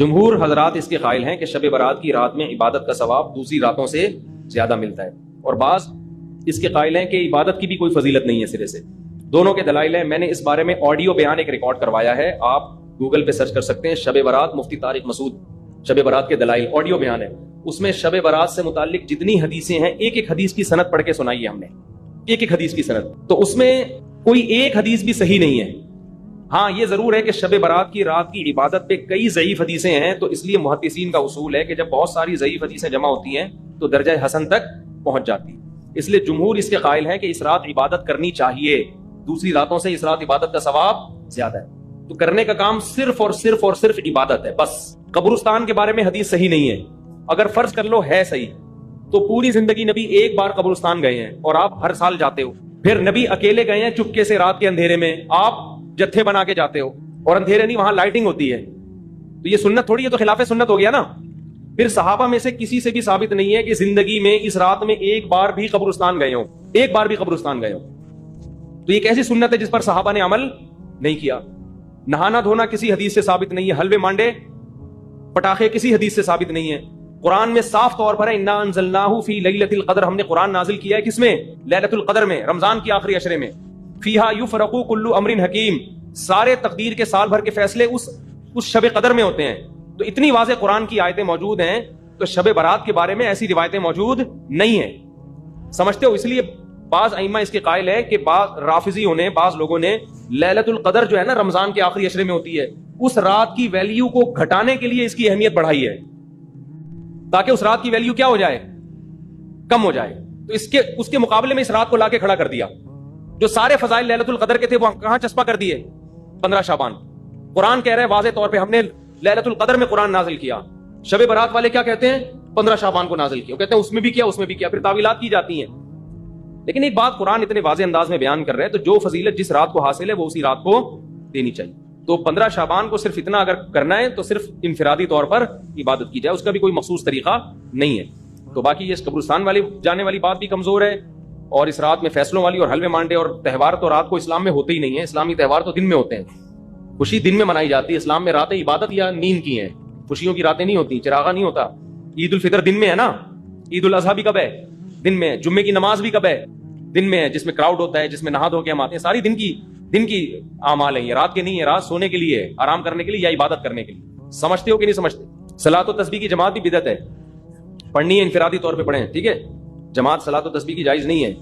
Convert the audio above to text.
جمہور حضرات اس کے قائل ہیں کہ شب برات کی رات میں عبادت کا ثواب دوسری راتوں سے زیادہ ملتا ہے، اور بعض اس کے قائل ہیں کہ عبادت کی بھی کوئی فضیلت نہیں ہے سرے سے۔ دونوں کے دلائل ہیں۔ میں نے اس بارے میں آڈیو بیان ایک ریکارڈ کروایا ہے، آپ گوگل پہ سرچ کر سکتے ہیں، شب برات مفتی طارق مسعود، شب برات کے دلائل، آڈیو بیان ہے۔ اس میں شب برات سے متعلق جتنی حدیثیں ہیں، ایک ایک حدیث کی سند پڑھ کے سنائی ہے ہم نے، ایک ایک حدیث کی سند، تو اس میں کوئی ایک حدیث بھی صحیح نہیں ہے۔ ہاں یہ ضرور ہے کہ شب برات کی رات کی عبادت پہ کئی ضعیف حدیثیں ہیں، تو اس لیے محدثین کا اصول ہے کہ جب بہت ساری ضعیف حدیثیں جمع ہوتی ہیں تو درجہ حسن تک پہنچ جاتی ہے۔ اس لیے جمہور اس کے قائل ہے کہ اس رات عبادت کرنی چاہیے، دوسری راتوں سے اس رات عبادت کا ثواب زیادہ ہے، تو کرنے کا کام صرف اور صرف اور صرف عبادت ہے بس۔ قبرستان کے بارے میں حدیث صحیح نہیں ہے، اگر فرض کر لو ہے صحیح، تو پوری زندگی نبی ایک بار قبرستان گئے ہیں اور آپ ہر سال جاتے ہو، پھر نبی اکیلے گئے ہیں چپکے سے رات کے اندھیرے میں، آپ جتھے بنا کے جاتے ہو، اور اندھیرے نہیں وہاں لائٹنگ ہوتی ہے، تو یہ سنت تھوڑی ہے، تو خلاف سنت ہو گیا نا۔ پھر صحابہ میں سے کسی سے بھی ثابت نہیں ہے کہ زندگی میں اس رات میں ایک بار بھی قبرستان گئے ہوں، ایک بار بھی قبرستان گئے ہوں، تو یہ ایسی سنت ہے جس پر صحابہ نے عمل نہیں کیا۔ نہانا دھونا کسی حدیث سے ثابت نہیں ہے، حلوے مانڈے پٹاخے کسی حدیث سے ثابت نہیں ہے۔ قرآن میں صاف طور پر ہے انا انزلناہ فی لیلۃ القدر، ہم نے قرآن نازل کیا ہے کس میں؟ لیلۃ القدر میں، رمضان کی آخری عشرے میں۔ فیہا یفرق کل امر حکیم، سارے تقدیر کے سال بھر کے فیصلے اس شب قدر میں ہوتے ہیں۔ تو اتنی واضح قرآن کی آیتیں موجود ہیں، تو شب برات کے بارے میں ایسی روایتیں موجود نہیں ہیں، سمجھتے ہو؟ اس لیے بعض ائمہ اس کے قائل ہے کہ بعض رافضیوں نے، بعض لوگوں نے لیلۃ القدر جو ہے نا رمضان کے آخری عشرے میں ہوتی ہے، اس رات کی ویلیو کو گھٹانے کے لیے اس کی اہمیت بڑھائی ہے، تاکہ اس رات کی ویلیو کیا ہو جائے؟ کم ہو جائے۔ تو اس کے مقابلے میں اس رات کو لا کے کھڑا کر دیا، جو سارے فضائل لیلۃ القدر کے تھے وہ کہاں چسپا کر دیے؟ 15 شعبان۔ قرآن کہہ رہا ہے واضح طور پہ ہم نے لیلۃ القدر میں قرآن نازل کیا، شب برات والے کیا کہتے ہیں؟ 15 شعبان کو نازل کیا، وہ کہتے ہیں اس میں بھی کیا، اس میں بھی کیا، پھر تعویلات کی جاتی ہیں۔ لیکن ایک بات قرآن اتنے واضح انداز میں بیان کر رہے ہیں، تو جو فضیلت جس رات کو حاصل ہے وہ اسی رات کو دینی چاہیے۔ تو 15 شعبان کو صرف اتنا اگر کرنا ہے تو صرف انفرادی طور پر عبادت کی جائے، اس کا بھی کوئی مخصوص طریقہ نہیں ہے۔ تو باقی یہ قبرستان والی جانے والی بات بھی کمزور ہے، اور اس رات میں فیصلوں والی اور حلوے مانڈے اور تہوار تو رات کو اسلام میں ہوتے ہی نہیں ہے، اسلامی تہوار تو دن میں ہوتے ہیں، خوشی دن میں منائی جاتی ہے۔ اسلام میں راتیں عبادت یا نیند کی ہیں، خوشیوں کی راتیں نہیں ہوتی، چراغا نہیں ہوتا۔ عید الفطر دن میں ہے نا، عید الاضحیٰ بھی کب ہے؟ دن میں ہے۔ جمعے کی نماز بھی کب ہے؟ دن میں ہے، جس میں کراؤڈ ہوتا ہے، جس میں نہا دھو کے ہم آتے ہیں، ساری دن کی اعمال ہیں، یہ رات کے نہیں ہے۔ رات سونے کے لیے ہے، آرام کرنے کے لیے یا عبادت کرنے کے لیے۔ سمجھتے ہو کہ نہیں سمجھتے؟ صلاۃ و تسبیح کی جماعت بھی بدعت ہے، پڑھنی ہے انفرادی طور پہ پڑھیں، ٹھیک ہے؟ جماعت صلاۃ و تسبیح کی جائز نہیں ہے۔